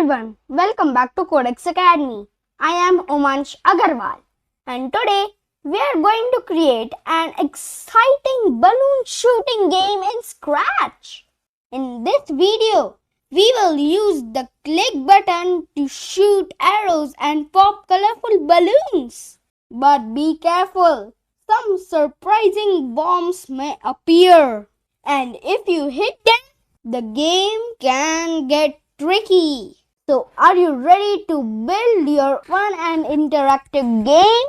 everyone, welcome back to Kodex Academy. I am Umansh Agarwal and today we are going to create an exciting balloon shooting game in Scratch. In this video, we will use the click button to shoot arrows and pop colorful balloons. But be careful, some surprising bombs may appear. And if you hit them, the game can get tricky. So are you ready to build your fun and interactive game?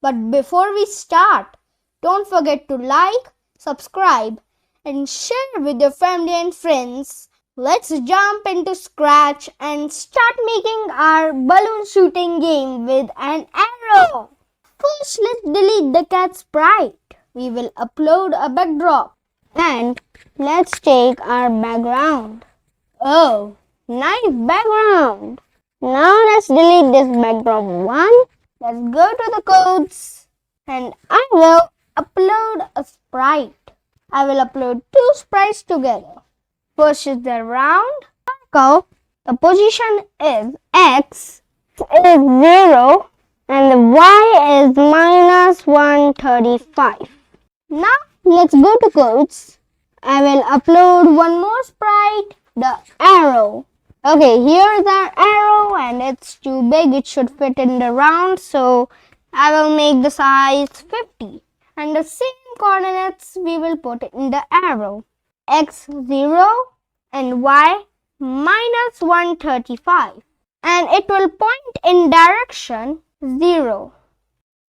But before we start, don't forget to like, subscribe and share with your family and friends. Let's jump into Scratch and start making our balloon shooting game with an arrow. First, let's delete the cat sprite. We will upload a backdrop. And let's take our background. Oh, nice background. Now let's delete this backdrop one. Let's go to the codes and I will upload a sprite. I will upload two sprites together. First is the round circle. The position is X is 0 and the Y is minus 135. Now let's go to codes. I will upload one more sprite, the arrow. Okay, here's our arrow and it's too big. It should fit in the round. So I will make the size 50. And the same coordinates we will put in the arrow. X 0 and Y minus 135. And it will point in direction 0.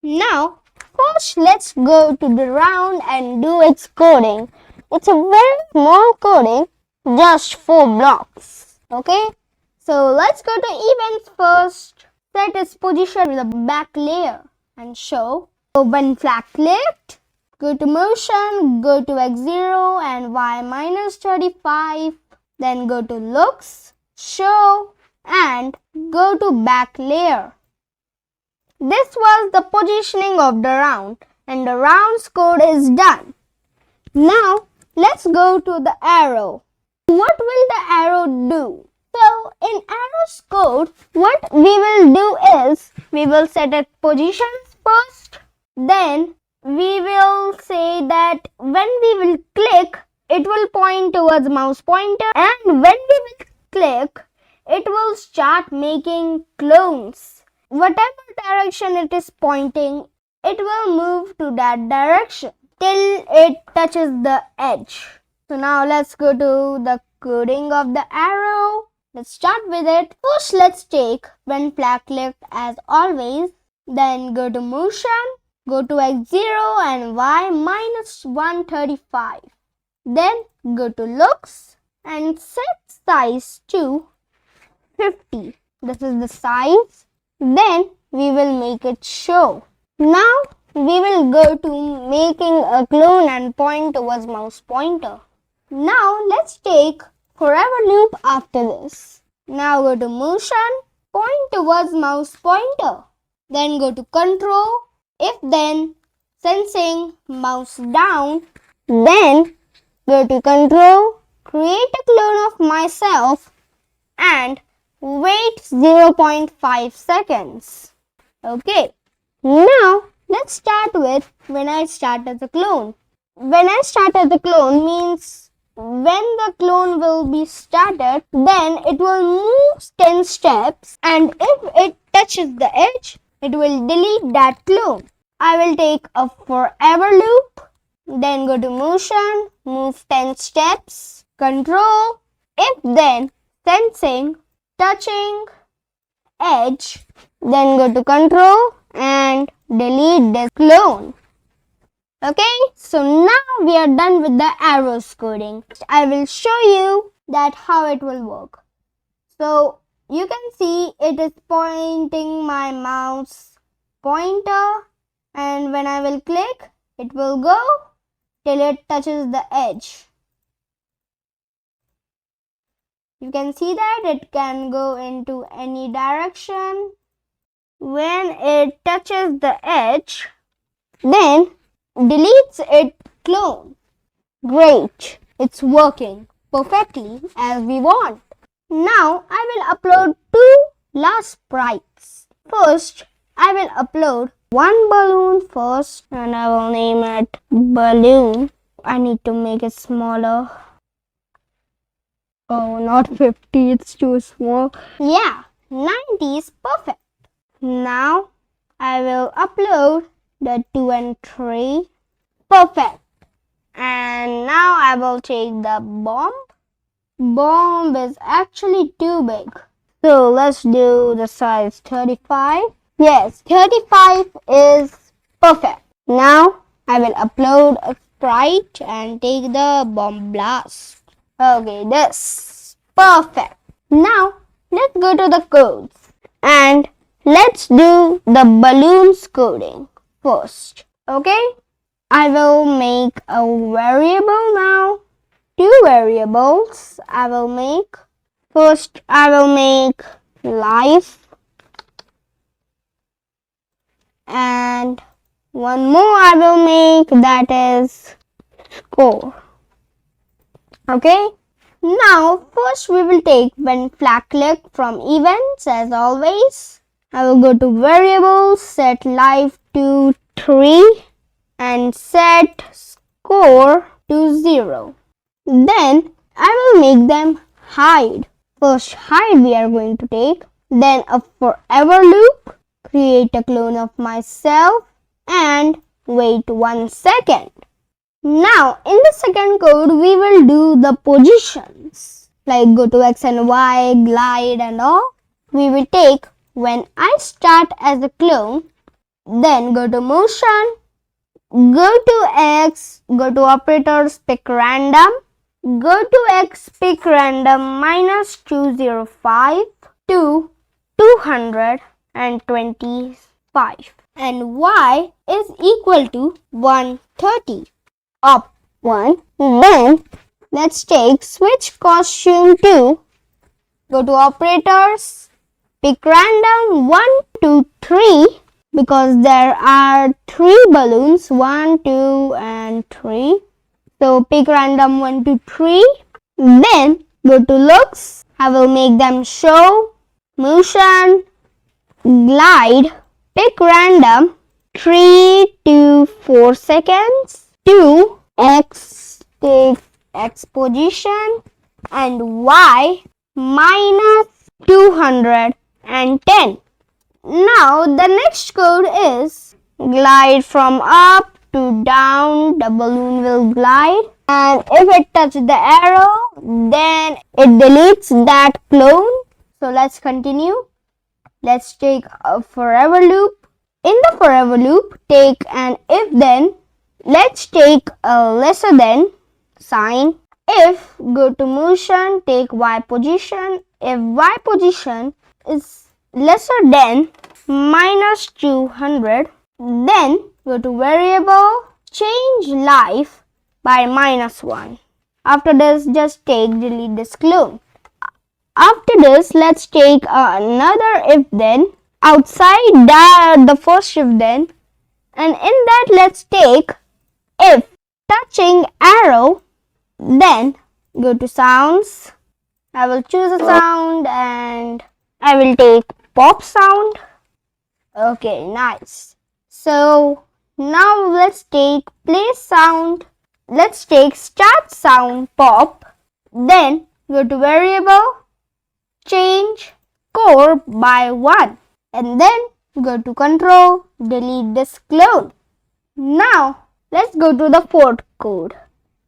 Now, first, let's go to the round and do its coding. It's a very small coding, just 4 blocks. Okay, so let's go to events first. Set its position with the back layer and show. So when flag clicked, go to motion, go to X0 and Y minus 35. Then go to looks, show and go to back layer. This was the positioning of the round and the round's code is done. Now let's go to the arrow. What will the arrow do? So in arrow's code, what we will do is we will set its positions first. Then we will say that when we will click, it will point towards mouse pointer, and when we will click, it will start making clones. Whatever direction it is pointing, it will move to that direction till it touches the edge. So now let's go to the coding of the arrow. Let's start with it. First, let's take when flag clicked as always. Then go to motion, go to X0 and Y minus 135. Then go to looks and set size to 50. This is the size. Then we will make it show. Now we will go to making a clone and point towards mouse pointer. Now let's take forever loop after this. Now go to motion, point towards mouse pointer. Then go to control, if then, sensing, mouse down. Then go to control, create a clone of myself and wait 0.5 seconds. Okay, now let's start with when I start as a clone. When I start as a clone means when the clone will be started, then it will move 10 steps and if it touches the edge, it will delete that clone. I will take a forever loop, then go to motion, move 10 steps, control, if then, sensing, touching, edge, then go to control and delete this clone. Okay, so now we are done with the arrows coding. I will show you that how it will work. So you can see it is pointing my mouse pointer and when I will click, it will go till it touches the edge. You can see that it can go into any direction. When it touches the edge, then deletes its clone. Great, it's working perfectly as we want. Now I will upload two last sprites. First, I will upload one balloon first and I will name it balloon. I need to make it smaller. Oh, not 50, it's too small. Yeah, 90 is perfect. Now I will upload the 2 and 3. Perfect. And now I will take the bomb. Bomb is actually too big. So let's do the size 35. Yes, 35 is perfect. Now I will upload a sprite and take the bomb blast. Okay, this. Perfect. Now let's go to the codes and let's do the balloons coding first. Okay, I will make a variable now. Two variables I will make. First, I will make life and one more I will make, that is score. Okay. Now, first we will take when flag click from events as always. I will go to variables, set life to 3 and set score to 0. Then I will make them hide. First hide we are going to take. Then a forever loop. Create a clone of myself and wait 1 second. Now in the second code we will do the positions like go to X and Y, glide and all. We will take when I start as a clone, then go to motion, go to X, go to operators, pick random, go to X, pick random minus 205 to 225 and Y is equal to 130. Up 1. Then let's take switch costume to, go to operators, pick random 1, 2, 3 because there are 3 balloons 1, 2 and 3. So pick random 1, 2, 3. Then go to looks. I will make them show, motion, glide, pick random 3 to 4 seconds. 2 X, take X position and Y minus 210. Now the next code is glide from up to down. The balloon will glide and if it touches the arrow then it deletes that clone. So let's continue. Let's take a forever loop. In the forever loop take an if then. Let's take a lesser than sign. If go to motion, take Y position. If Y position is lesser than minus 200, then go to variable, change life by minus 1. After this, just delete this clone. After this, let's take another if then outside the first if then, and in that let's take if touching arrow, then go to sounds. I will choose a sound and I will take pop sound. Okay, nice. So now let's take play sound. Let's take start sound pop. Then go to variable, change score by 1 and then go to control, delete this clone. Now let's go to the fourth code.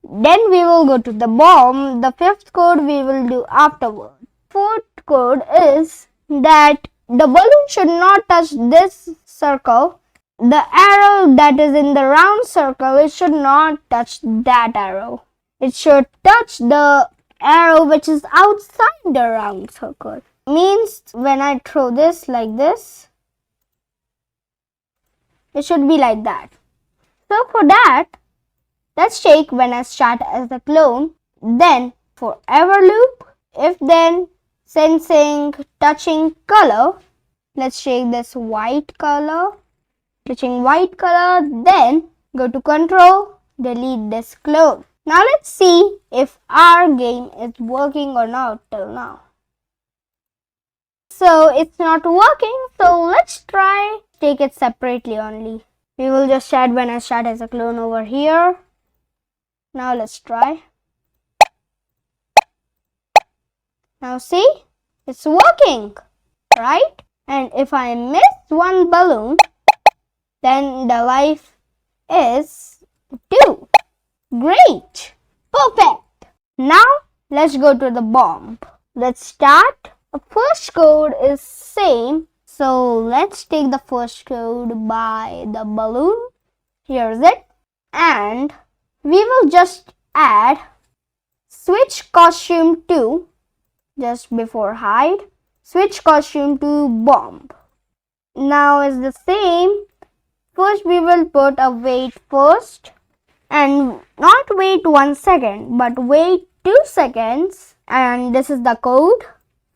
Then we will go to the bomb. The fifth code we will do afterward. Fourth code is that the balloon should not touch this circle. The arrow that is in the round circle, it should not touch that arrow. It should touch the arrow which is outside the round circle. Means when I throw this like this, it should be like that. So for that, let's take when I start as the clone, then forever loop, if then sensing touching color, let's take this white color, touching white color, then go to control, delete this clone. Now let's see if our game is working or not till now. So it's not working. So let's try take it separately only. We will just add when I start as a clone over here. Now let's try. Now see, it's working, right? And if I miss one balloon, then the life is 2. Great! Perfect! Now let's go to the bomb. Let's start. The first code is same. So let's take the first code by the balloon. Here's it. And we will just add switch costume to just before hide. Switch costume to bomb. Now is the same. First we will put a wait first. And not wait 1 second, but wait 2 seconds. And this is the code.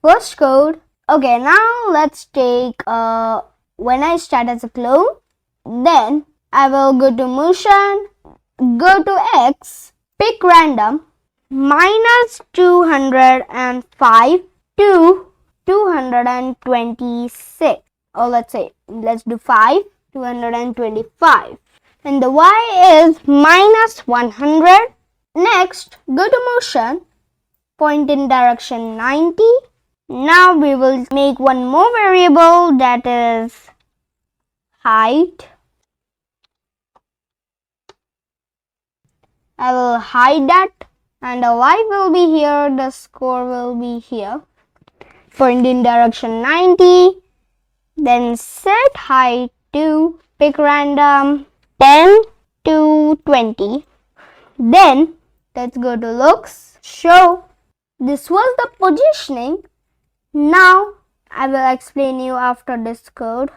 First code. Okay, now let's take when I start as a clone. Then I will go to motion, go to X, pick random, minus 205 to 226. Or let's do 5, 225. And the Y is minus 100. Next, go to motion, point in direction 90. Now we will make one more variable, that is height. I will hide that, and the Y will be here, the score will be here. Point in direction 90. Then set height to pick random 10 to 20. Then let's go to looks, show. This was the positioning. Now I will explain you after this code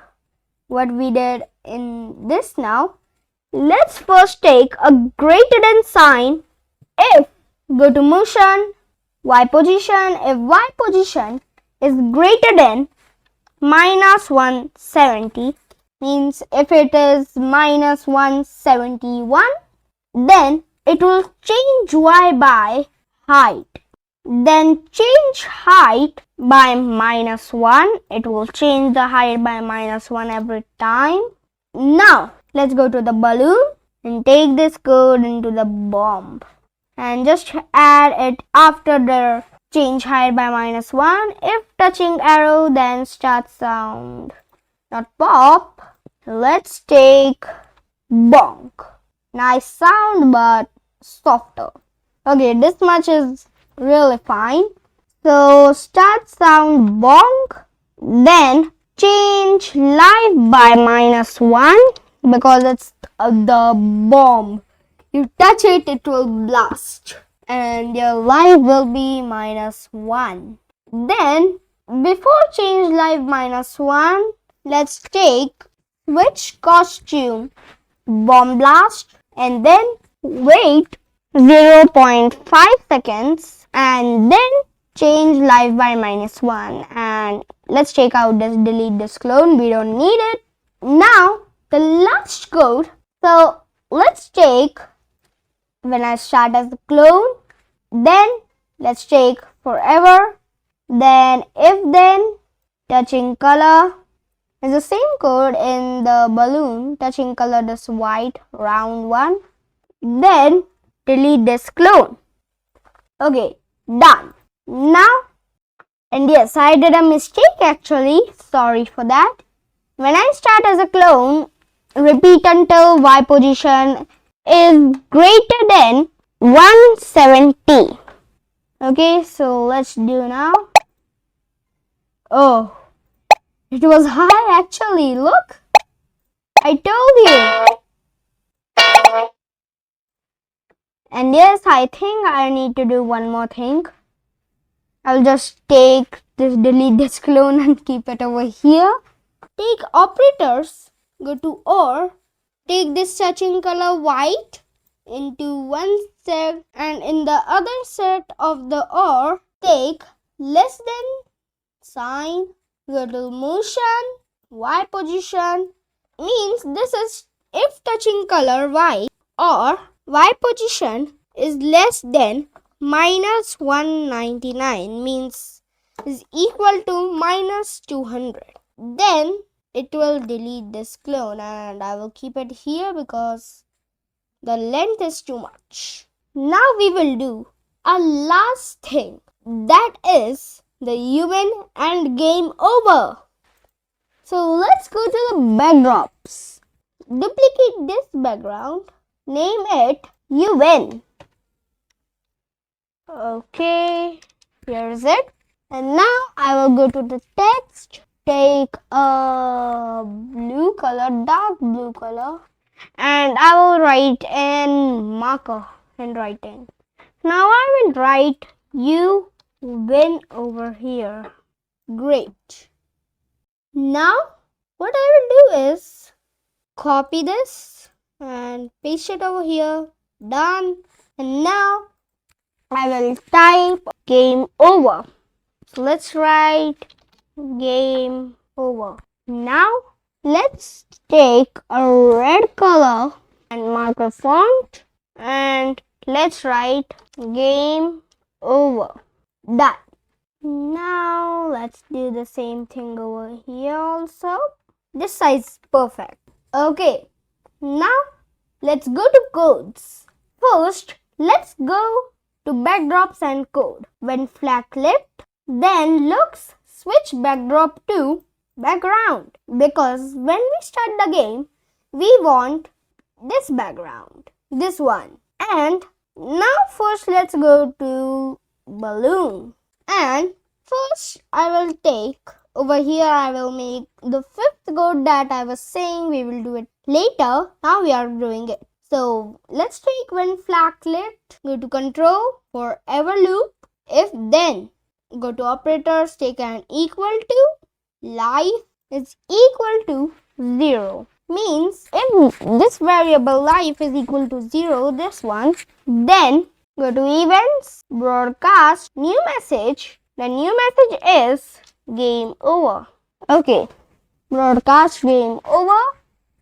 what we did in this now. Let's first take a greater than sign. If go to motion, Y position, if Y position is greater than minus 170, means if it is minus 171, then it will change Y by height. Then change height by minus 1. It will change the height by minus 1 every time. Now let's go to the balloon and take this code into the bomb. And just add it after the change height by minus 1. If touching arrow, then start sound, not pop. Let's take bonk. Nice sound but softer. Okay, this much is really fine. So start sound bonk. Then change life by minus 1 because it's the bomb. You touch it, it will blast. And your life will be minus 1. Then before change life minus 1, let's take switch costume bomb blast and then wait 0.5 seconds and then change life by minus 1. And let's take out this, delete this clone, we don't need it. Now the last code. So let's take when I start as a clone, then let's take forever, then if then touching color is the same code in the balloon, touching color this white round one, then delete this clone. Okay, done. Now, and yes, I did a mistake actually, sorry for that. When I start as a clone, repeat until Y position is greater than 170. Okay, so let's do now. Oh, it was high actually, look. I told you. And yes, I think I need to do one more thing. I'll just take this, delete this clone and keep it over here. Take operators, go to OR, take this touching color white into one set and in the other set of the OR, take less than sign, go to motion, Y position, means this is if touching color white or Y position is less than minus 199, means is equal to minus 200. Then it will delete this clone and I will keep it here because the length is too much. Now we will do a last thing, that is the human and game over. So let's go to the backdrops. Duplicate this background, name it you win. Okay, here is it. And now I will go to the text, take a blue color, dark blue color, and I will write in marker handwriting. Now I will write you win over here. Great. Now what I will do is copy this and paste it over here. Done. And now I will type game over. So let's write game over. Now let's take a red color and marker font and let's write game over. Done. Now let's do the same thing over here also. This size is perfect. Okay, now let's go to codes. First, let's go to backdrops and code. When flag clicked, then looks switch backdrop to background, because when we start the game, we want this background, this one. And now first let's go to balloon. And first I will take over here, I will make the fifth code that I was saying we will do it later. Now we are doing it. So let's take when flag clicked, go to control, forever loop, if then, go to operators, take an equal to, life is equal to 0. Means if this variable life is equal to 0, this one, then go to events, broadcast, new message. The new message is game over. Okay, broadcast game over,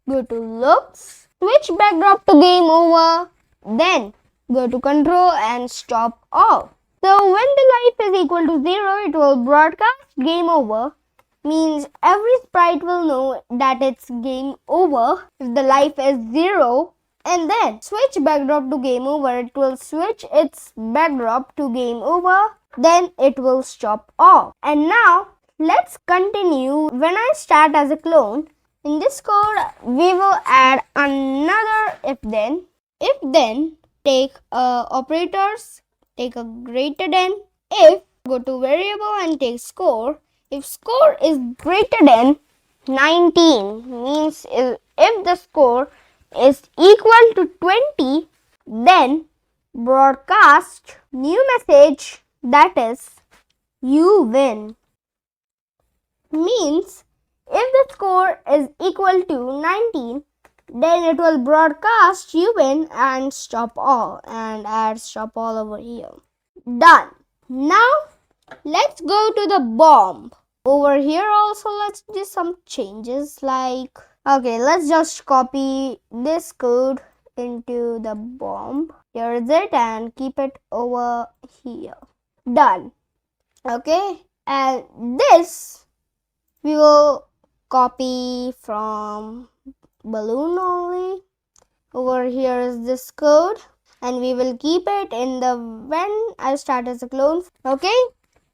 go to looks, switch backdrop to game over, then go to control and stop off. So when the life is equal to 0, it will broadcast game over, means every sprite will know that it's game over if the life is 0, and then switch backdrop to game over, it will switch its backdrop to game over, then it will stop off. And now let's continue. When I start as a clone, in this code we will add another if then take operators, take a greater than, if go to variable and take score. If score is greater than 19, means if the score is equal to 20, then broadcast new message, that is you win. Means if the score is equal to 19, then it will broadcast you win and stop all, and add stop all over here. Done. Now let's go to the bomb. Over here also let's do some changes, like, okay, let's just copy this code into the bomb. Here is it, and keep it over here. Done. Okay, and this we will copy from balloon only. Over here is this code, and we will keep it in the when I start as a clone. Okay,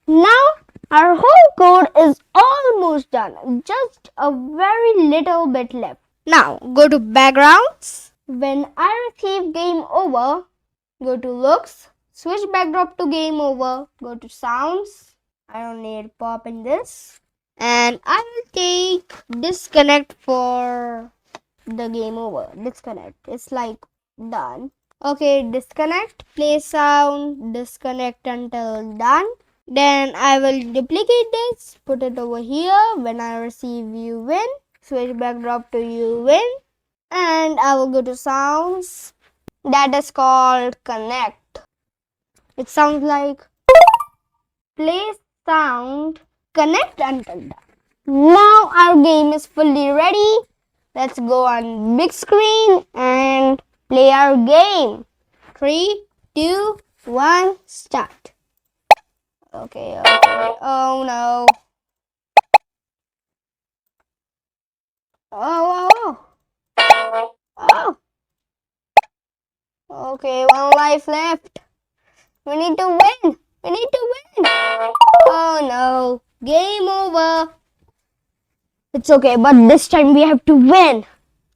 now our whole code is almost done, just a very little bit left. Now go to backgrounds. When I receive game over, go to looks, switch backdrop to game over, go to sounds. I don't need pop in this, and I will take disconnect for the game over. Disconnect, it's like done. Okay, disconnect, play sound, disconnect until done. Then I will duplicate this, put it over here. When I receive you win, switch backdrop to you win, and I will go to sounds, that is called connect. It sounds like play sound, connect until done. Now our game is fully ready. Let's go on big screen and play our game. 3, 2, 1, start. Okay, okay. Oh no. Oh, oh, oh. Okay, one life left. We need to win. We need to win. Oh no. Game over. It's okay, but this time we have to win.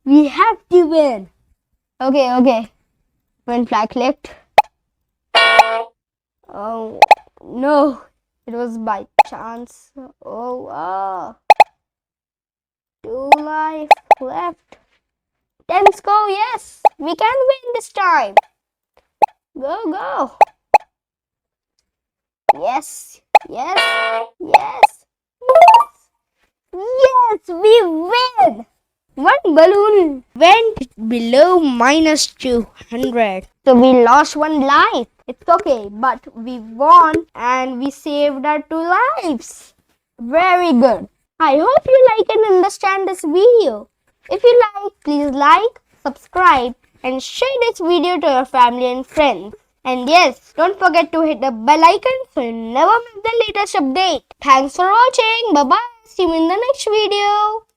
We have to win. Okay, okay. When flag clicked. Oh no. It was by chance. Oh, two life left. Let's go. Yes. We can win this time. Go, go. Yes. Yes. Yes. Yes. Yes, we win! One balloon went below minus 200. So we lost one life. It's okay, but we won and we saved our two lives. Very good. I hope you like and understand this video. If you like, please like, subscribe and share this video to your family and friends. And yes, don't forget to hit the bell icon so you never miss the latest update. Thanks for watching. Bye bye. See you in the next video.